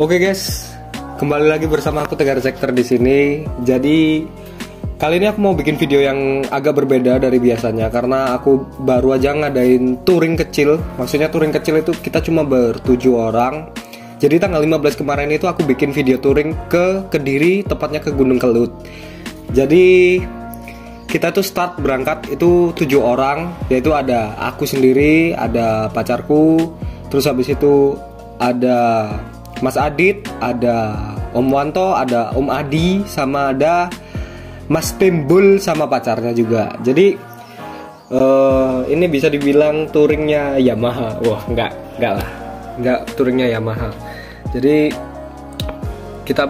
Oke guys, kembali lagi bersama aku Tegar Sektor di sini. Jadi kali ini aku mau bikin video yang agak berbeda dari biasanya karena aku baru aja ngadain touring kecil. Maksudnya touring kecil itu kita cuma bertujuh orang. Jadi tanggal 15 kemarin itu aku bikin video touring ke Kediri, tepatnya ke Gunung Kelut. Jadi kita tuh start berangkat itu 7 orang, yaitu ada aku sendiri, ada pacarku, terus habis itu ada Mas Adit, ada Om Wanto, ada Om Adi, sama ada Mas Timbul sama pacarnya juga. Jadi ini bisa dibilang touringnya Yamaha. Wah, enggak lah, enggak touringnya Yamaha. Jadi kita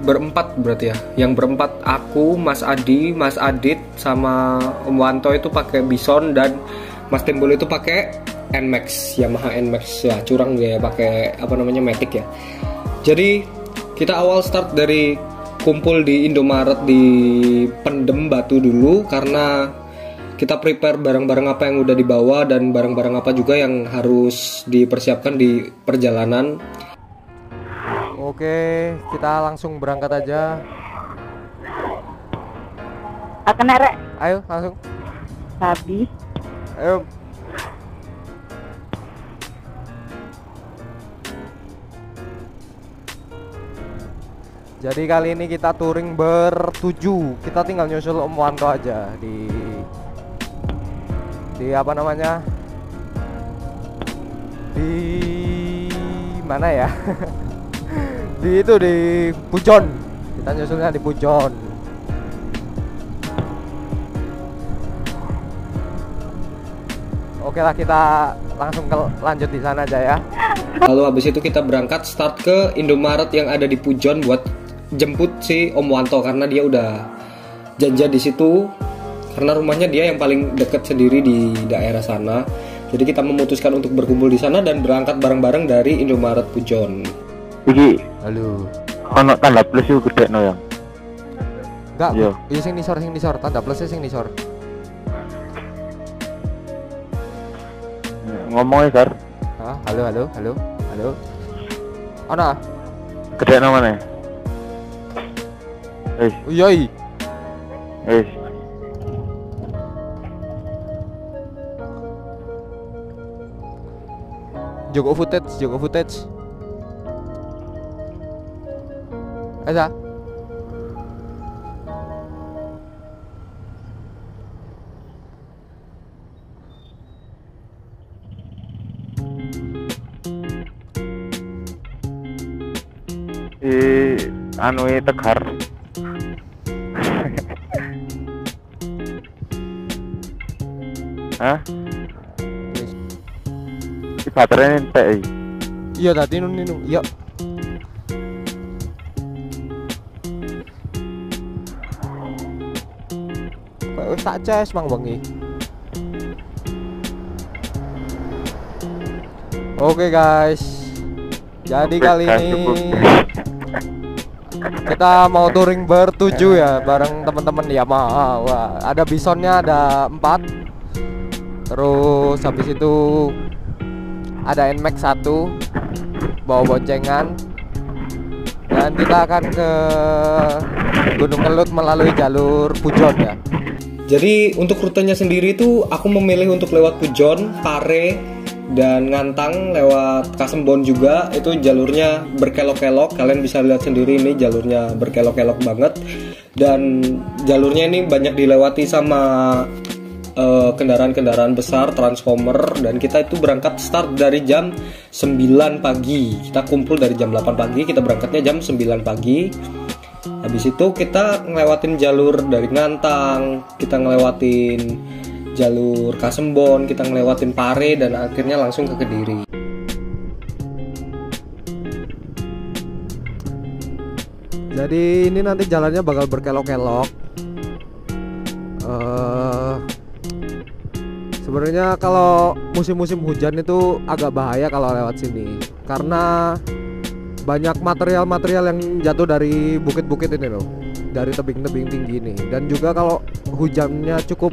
berempat berarti ya. Yang berempat aku, Mas Adi, Mas Adit, sama Om Wanto itu pakai Bison dan Mas Timbul itu pakai NMAX, Yamaha NMAX ya, curang dia ya, pakai apa namanya Matic ya. Jadi kita awal start dari kumpul di Indomaret di Pendem Batu dulu karena kita prepare barang-barang apa yang udah dibawa dan barang-barang apa juga yang harus dipersiapkan di perjalanan. Oke, kita langsung berangkat aja. Akan rek. Ayo langsung. Habis. Ayo. Jadi kali ini kita touring bertujuh. Kita tinggal nyusul Om Wanto aja di apa namanya? Di mana ya? Di Pujon. Kita nyusulnya di Pujon. Oke lah, kita langsung lanjut di sana aja ya. Lalu habis itu kita berangkat start ke Indomaret yang ada di Pujon buat jemput si Om Wanto karena dia udah janji di situ karena rumahnya dia yang paling deket sendiri di daerah sana. Jadi kita memutuskan untuk berkumpul di sana dan berangkat bareng-bareng dari Indomaret Pujon. Iki, halo. ono tanda plus yuk gede no yang. Enggak, Iya. iya sing nisor tanda plusnya sing nisor. Ngomongnya Sar. Hah, halo. Ana. Gede no mana? Yoi. Wis. Jogo footage. Asa. Anu Tegar. Hah? Di baterainya entek. Iya tadi nunu. Iya. Kayak wis tak ces mang wengi. Oke guys. Jadi kali ini kita mau touring bertujuh ya bareng teman-teman Yamaha. Wah, ada Bisonnya ada 4. Terus habis itu ada NMAX 1 bawa boncengan. Dan kita akan ke Gunung Kelut melalui jalur Pujon ya. Jadi untuk rutenya sendiri itu aku memilih untuk lewat Pujon, Pare, dan Ngantang, lewat Kasembon juga. Itu jalurnya berkelok-kelok. Kalian bisa lihat sendiri ini jalurnya berkelok-kelok banget. Dan jalurnya ini banyak dilewati sama kendaraan-kendaraan besar, transformer. Dan kita itu berangkat start dari jam 9 pagi. Kita kumpul dari jam 8 pagi, kita berangkatnya jam 9 pagi. Habis itu kita ngelewatin jalur dari Ngantang, kita ngelewatin jalur Kasembon, kita ngelewatin Pare, dan akhirnya langsung ke Kediri. Jadi ini nanti jalannya bakal berkelok-kelok. Sebenarnya kalau musim-musim hujan itu agak bahaya kalau lewat sini karena banyak material-material yang jatuh dari bukit-bukit ini loh, dari tebing-tebing tinggi ini. Dan juga kalau hujannya cukup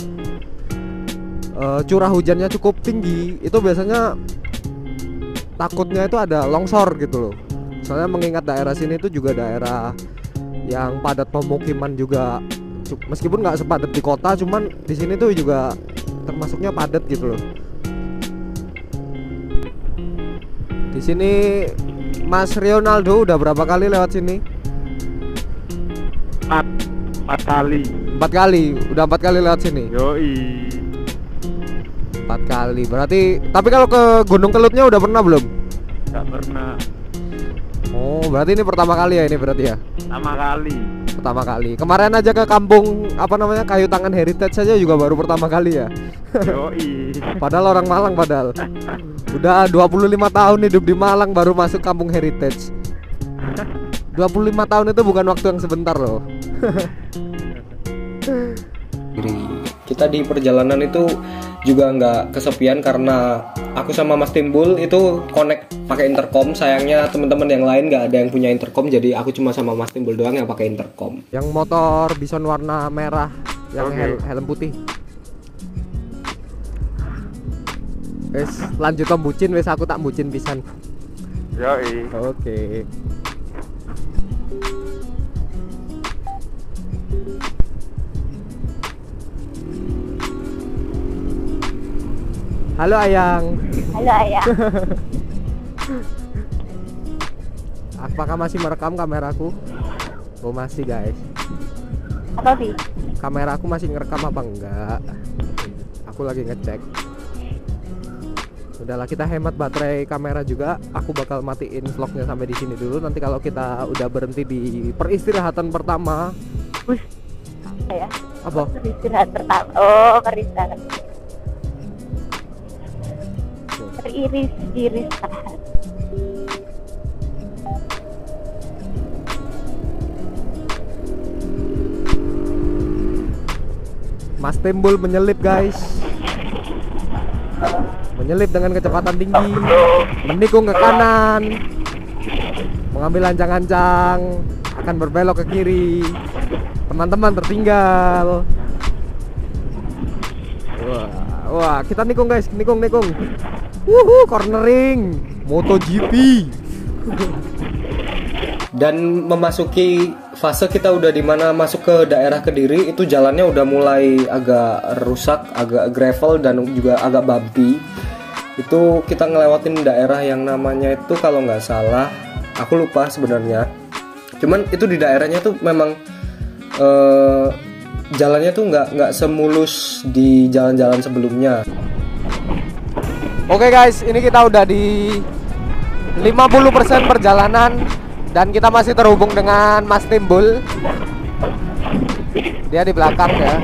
curah hujannya cukup tinggi, itu biasanya takutnya itu ada longsor gitu loh. Soalnya mengingat daerah sini itu juga daerah yang padat pemukiman juga, meskipun nggak sepadat di kota, cuman di sini tuh juga termasuknya padat gitu loh. Di sini Mas Ronaldo udah berapa kali lewat sini? 4 kali. 4 kali, udah 4 kali lewat sini. Yoi. 4 kali, berarti. Tapi kalau ke Gunung Kelutnya udah pernah belum? Gak pernah. Oh, berarti ini pertama kali ya ini berarti ya? Pertama kali. Pertama kali. Kemarin aja ke kampung apa namanya Kayu Tangan Heritage saja juga baru pertama kali ya. Yoi. Padahal orang Malang padahal. Udah 25 tahun hidup di Malang baru masuk kampung Heritage. 25 tahun itu bukan waktu yang sebentar loh. Kita di perjalanan itu juga nggak kesepian karena aku sama Mas Timbul itu connect pakai intercom. Sayangnya teman-teman yang lain nggak ada yang punya intercom, jadi aku cuma sama Mas Timbul doang yang pakai intercom. Yang motor Bison warna merah, yang helm putih. Wes lanjut om bucin, wes aku tak bucin pisan. Yoi. Oke. Halo Ayang. Halo ayah. Apakah masih merekam kameraku? Oh masih guys. Apa sih? Kameraku masih ngerekam apa enggak? Aku lagi ngecek. Udahlah, kita hemat baterai kamera juga. Aku bakal matiin vlognya sampai di sini dulu. Nanti kalau kita udah berhenti di peristirahatan pertama. Bus. Ya. Apa? Beristirahat pertama. Oh, beristirahat. Beriris-iris tahan. Mas Timbul menyelip guys. Menyelip dengan kecepatan tinggi, menikung ke kanan, mengambil ancang-ancang, akan berbelok ke kiri. Teman-teman tertinggal. Wah, kita nikung guys, nikung. Wuhu, cornering, MotoGP. Dan memasuki fase kita udah dimana masuk ke daerah Kediri, itu jalannya udah mulai agak rusak, agak gravel dan juga agak bumpy. Itu kita ngelewatin daerah yang namanya itu kalau nggak salah, aku lupa sebenarnya. Cuman itu di daerahnya tuh memang jalannya tuh nggak semulus di jalan-jalan sebelumnya. Oke guys, ini kita udah di 50% perjalanan dan kita masih terhubung dengan Mas Timbul. Dia di belakang ya.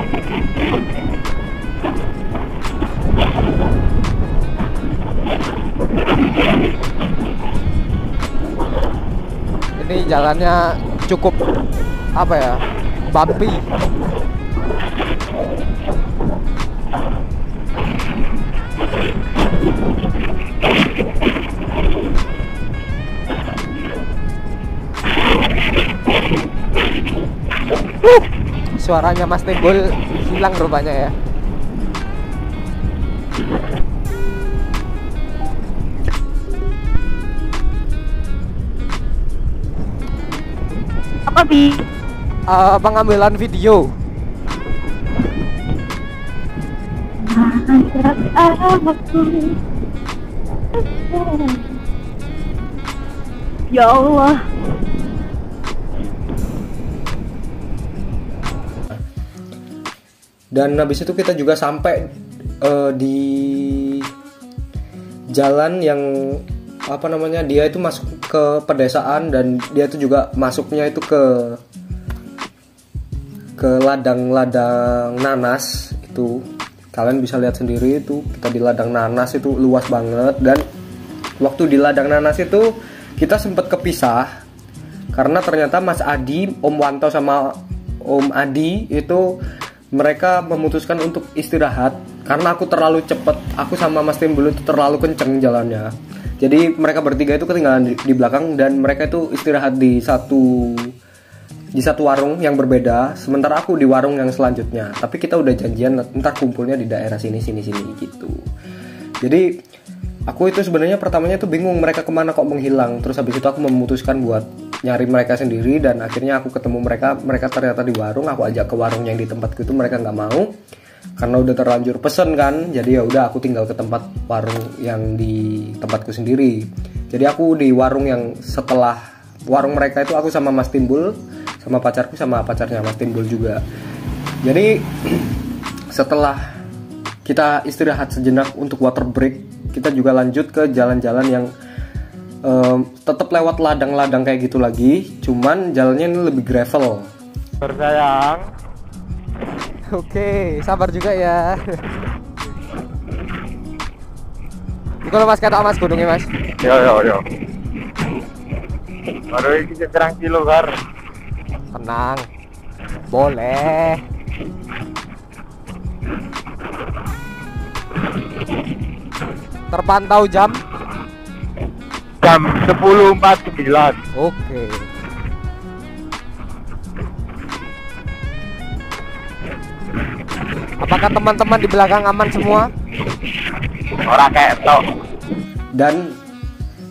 Ini jalannya cukup apa ya? Bumpy. Suaranya Mas Timbul hilang rupanya ya. Apa Bi? Pengambilan video. Ya Allah. Dan habis itu kita juga sampai di jalan yang apa namanya, dia itu masuk ke pedesaan dan dia itu juga masuknya itu ke ladang-ladang nanas. Itu kalian bisa lihat sendiri, itu kita di ladang nanas, itu luas banget. Dan waktu di ladang nanas itu kita sempat kepisah karena ternyata Mas Adi, Om Wanto sama Om Adi itu mereka memutuskan untuk istirahat karena aku terlalu cepet. Aku sama Mas Timbul itu terlalu kenceng jalannya. Jadi mereka bertiga itu ketinggalan di belakang dan mereka itu istirahat di satu warung yang berbeda. Sementara aku di warung yang selanjutnya. Tapi kita udah janjian ntar kumpulnya di daerah sini gitu. Jadi aku itu sebenarnya pertamanya tuh bingung mereka kemana kok menghilang. Terus habis itu aku memutuskan buat nyari mereka sendiri, dan akhirnya aku ketemu mereka ternyata di warung. Aku ajak ke warung yang di tempatku itu, mereka nggak mau karena udah terlanjur pesen kan. Jadi ya udah, aku tinggal ke tempat warung yang di tempatku sendiri. Jadi aku di warung yang setelah warung mereka itu, aku sama Mas Timbul, sama pacarku, sama pacarnya Mas Timbul juga. Jadi setelah kita istirahat sejenak untuk water break, kita juga lanjut ke jalan-jalan yang tetap lewat ladang-ladang kayak gitu lagi, cuman jalannya ini lebih gravel. Bersayang. Oke, sabar juga ya. Iku lho Mas, kata Mas gunungnya Mas. Yo. Baru iki sekarang kilo gar. Tenang. Boleh. Terpantau jam 10.49. Oke. Apakah teman-teman di belakang aman semua? Orang ketok. Dan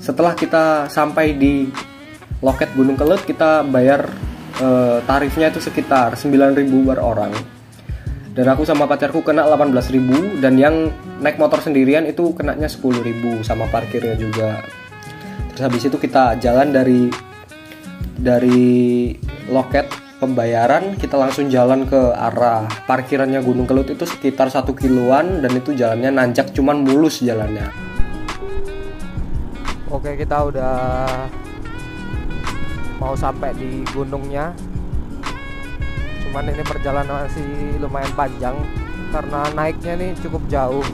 setelah kita sampai di loket Gunung Kelut, kita bayar tarifnya itu sekitar 9.000 per orang. Dan aku sama pacarku kena 18.000, dan yang naik motor sendirian itu kenanya 10.000 sama parkirnya juga. Terus habis itu kita jalan dari loket pembayaran, kita langsung jalan ke arah parkirannya Gunung Kelut. Itu sekitar 1 kiloan, dan itu jalannya nanjak, cuman mulus jalannya. Oke, kita udah mau sampai di gunungnya. Cuman ini perjalanan masih lumayan panjang karena naiknya nih cukup jauh.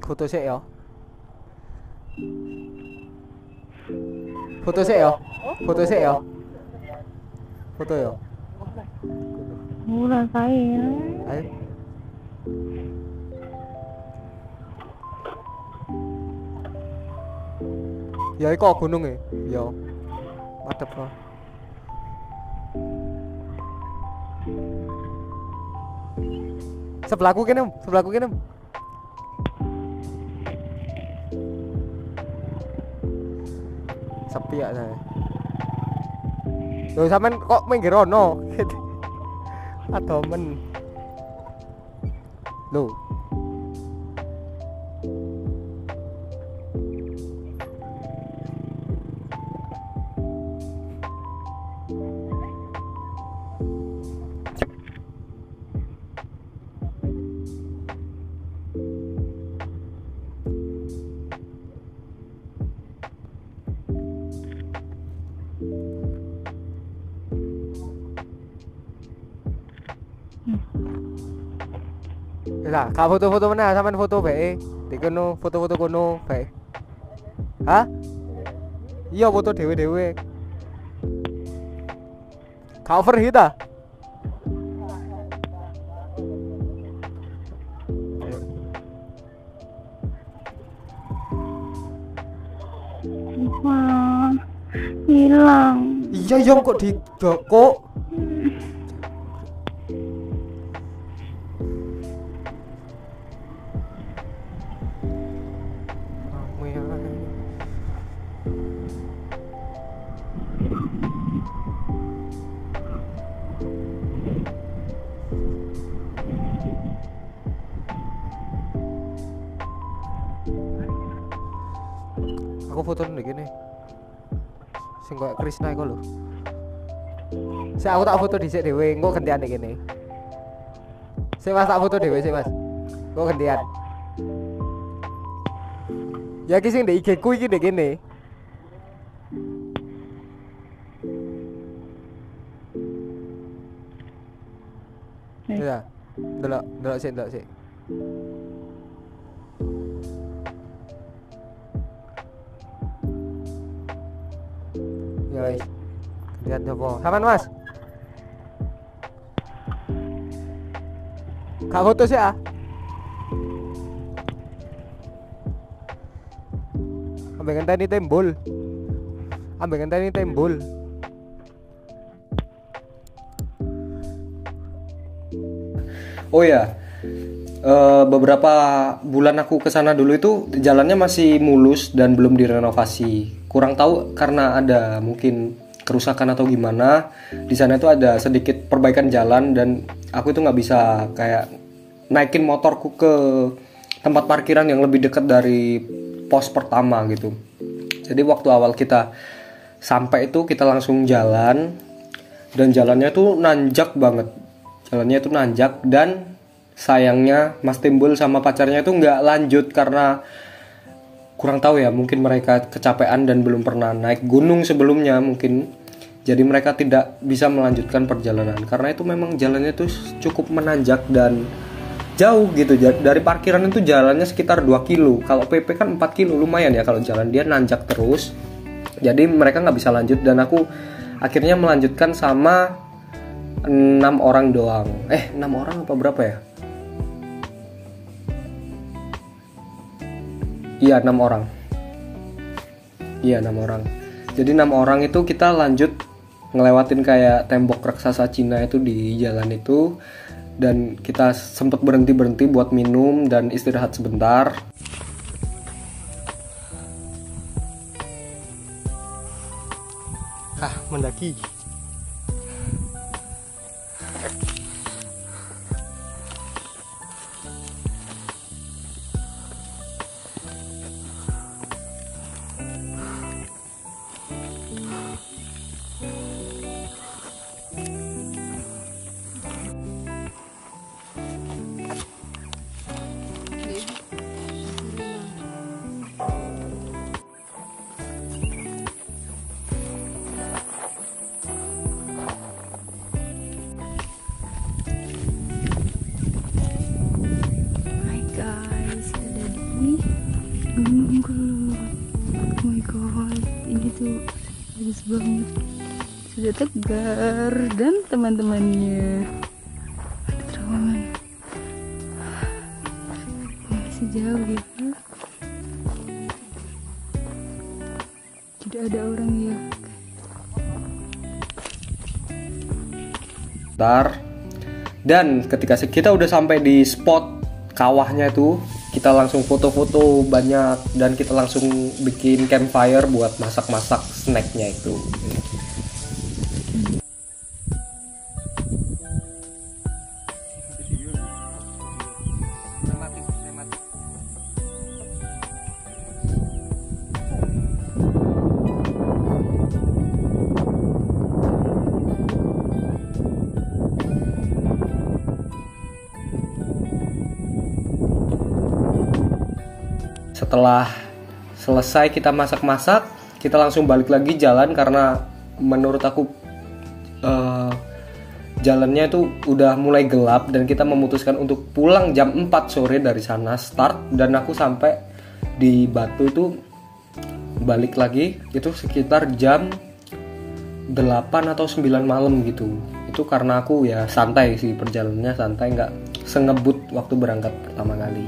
Foto sih ya. Foto sih ya. Foto sih ya. Foto ya. Murah saya. Ayo. Ya iku gunung e. Ya. Madep loh. Sebelahku kene, sebelahku kene. Sepi ya saya. Loh sampean kok minggir rono? Atau men. Loh. Lah, kak foto-foto mana? Sampean foto bae. Di kono foto-foto kono bae. Hah? Iya foto dewe-dewe. Cover kita. Wah, hilang. Iya yang kok di kok. Aku foto nih gini. Sing koyo Krisna iku lho. Saya aku tak foto dhisik dhewe, engko gantian iki kene. Sik Mas, tak foto dhewe sik Mas. Kok gantian. Ya ki sing ndek IG ku iki ndek kene. Ya. Delok sik. Ya wis. Lihat apa? Saman Mas. Kak foto sih ah. Ambek ngenteni tembul. Oh ya, beberapa bulan aku kesana dulu itu jalannya masih mulus dan belum direnovasi. Kurang tahu karena ada mungkin kerusakan atau gimana. Di sana itu ada sedikit perbaikan jalan dan aku itu nggak bisa kayak naikin motorku ke tempat parkiran yang lebih dekat dari pos pertama gitu. Jadi waktu awal kita sampai itu kita langsung jalan dan jalannya tuh nanjak banget. Jalannya itu nanjak dan sayangnya Mas Timbul sama pacarnya itu nggak lanjut karena kurang tahu ya, mungkin mereka kecapean dan belum pernah naik gunung sebelumnya mungkin. Jadi mereka tidak bisa melanjutkan perjalanan karena itu memang jalannya itu cukup menanjak dan jauh gitu. Dari parkiran itu jalannya sekitar 2 kilo. Kalau PP kan 4 kilo, lumayan ya kalau jalan, dia nanjak terus. Jadi mereka nggak bisa lanjut dan aku akhirnya melanjutkan sama 6 orang doang. 6 orang apa berapa ya? Iya 6 orang. Iya 6 orang. Jadi 6 orang itu kita lanjut ngelewatin kayak tembok raksasa Cina itu di jalan itu. Dan kita sempat berhenti buat minum dan istirahat sebentar. Mendaki. Hai guys, ada di Gunung Kelur. Oh my god, ini tuh bagus banget. Sudah tegar dan teman-temannya. Ada terowongan. Masih jauh ya. Tidak ada orang ya. Dan ketika kita udah sampai di spot kawahnya itu, kita langsung foto-foto banyak dan kita langsung bikin campfire buat masak-masak snacknya itu. Setelah selesai kita masak-masak, kita langsung balik lagi jalan karena menurut aku jalannya itu udah mulai gelap dan kita memutuskan untuk pulang jam 4 sore dari sana start, dan aku sampai di Batu itu balik lagi itu sekitar jam 8 atau 9 malam gitu. Itu karena aku ya santai sih, perjalanannya santai, nggak sengebut waktu berangkat pertama kali.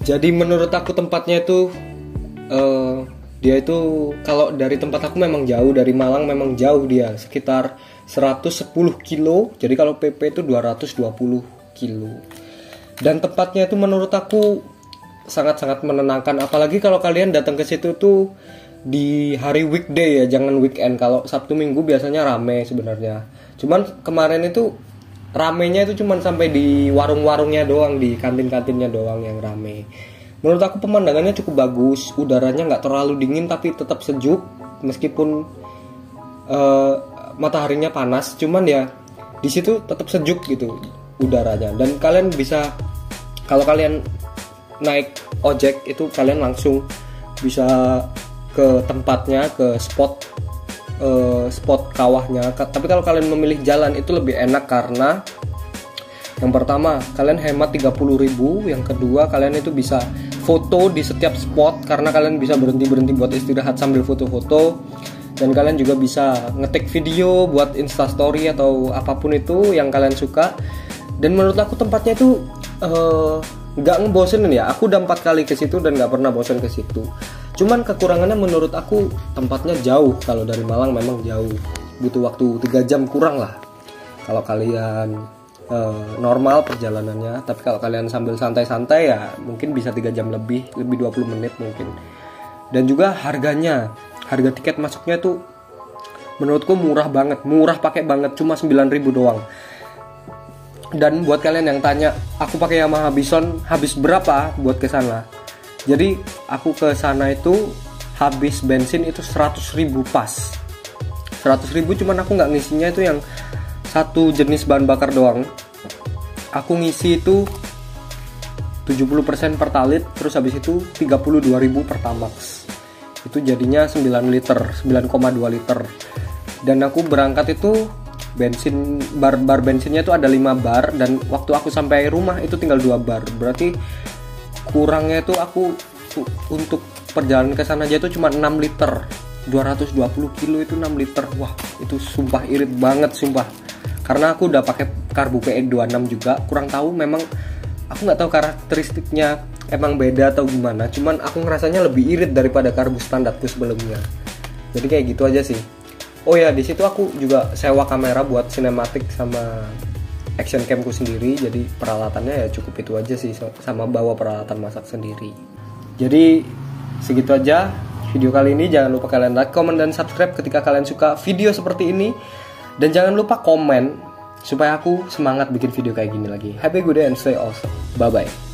Jadi menurut aku tempatnya itu dia itu kalau dari tempat aku memang jauh, dari Malang memang jauh, dia sekitar 110 kilo. Jadi kalau PP itu 220 kilo. Dan tempatnya itu menurut aku sangat-sangat menenangkan, apalagi kalau kalian datang ke situ tuh di hari weekday ya, jangan weekend. Kalau Sabtu Minggu biasanya rame sebenarnya. Cuman kemarin itu ramenya itu cuman sampai di warung-warungnya doang, di kantin-kantinnya doang yang rame. Menurut aku pemandangannya cukup bagus, udaranya nggak terlalu dingin tapi tetap sejuk meskipun mataharinya panas. Cuman ya di situ tetap sejuk gitu. udaranya. Dan kalian bisa, kalau kalian naik ojek itu kalian langsung bisa ke tempatnya, ke spot kawahnya. Tapi kalau kalian memilih jalan itu lebih enak karena yang pertama kalian hemat 30.000, yang kedua kalian itu bisa foto di setiap spot karena kalian bisa berhenti buat istirahat sambil foto-foto, dan kalian juga bisa ngetik video buat instastory atau apapun itu yang kalian suka. Dan menurut aku tempatnya itu nggak ngebosenin ya. Aku udah 4 kali ke situ dan nggak pernah bosen ke situ. Cuman kekurangannya menurut aku tempatnya jauh. Kalau dari Malang memang jauh, butuh waktu 3 jam kurang lah kalau kalian normal perjalanannya. Tapi kalau kalian sambil santai-santai ya mungkin bisa 3 jam lebih 20 menit mungkin. Dan juga harga tiket masuknya tuh menurutku murah banget, murah pakai banget, cuma 9.000 doang. Dan buat kalian yang tanya, aku pakai Yamaha Bison habis berapa buat ke sana? Jadi aku ke sana itu habis bensin itu 100.000 pas. 100.000 cuman aku nggak ngisinya itu yang satu jenis bahan bakar doang. Aku ngisi itu 70% Pertalite, terus habis itu 32.000 Pertamax. Itu jadinya 9 liter, 9,2 liter. Dan aku berangkat itu bensin bar bensinnya itu ada 5 bar, dan waktu aku sampai rumah itu tinggal 2 bar. Berarti kurangnya itu aku untuk perjalanan ke sana aja itu cuma 6 liter. 220 kilo itu 6 liter. Wah, itu sumpah irit banget sumpah. Karena aku udah pakai karbu PE26 juga. Kurang tahu, memang aku nggak tahu karakteristiknya emang beda atau gimana. Cuman aku ngerasanya lebih irit daripada karbu standarku sebelumnya. Jadi kayak gitu aja sih. Oh ya, di situ aku juga sewa kamera buat sinematik sama action camku sendiri. Jadi peralatannya ya cukup itu aja sih, sama bawa peralatan masak sendiri. Jadi segitu aja video kali ini. Jangan lupa kalian like, comment, dan subscribe ketika kalian suka video seperti ini. Dan jangan lupa komen supaya aku semangat bikin video kayak gini lagi. Have a good day and stay awesome. Bye bye.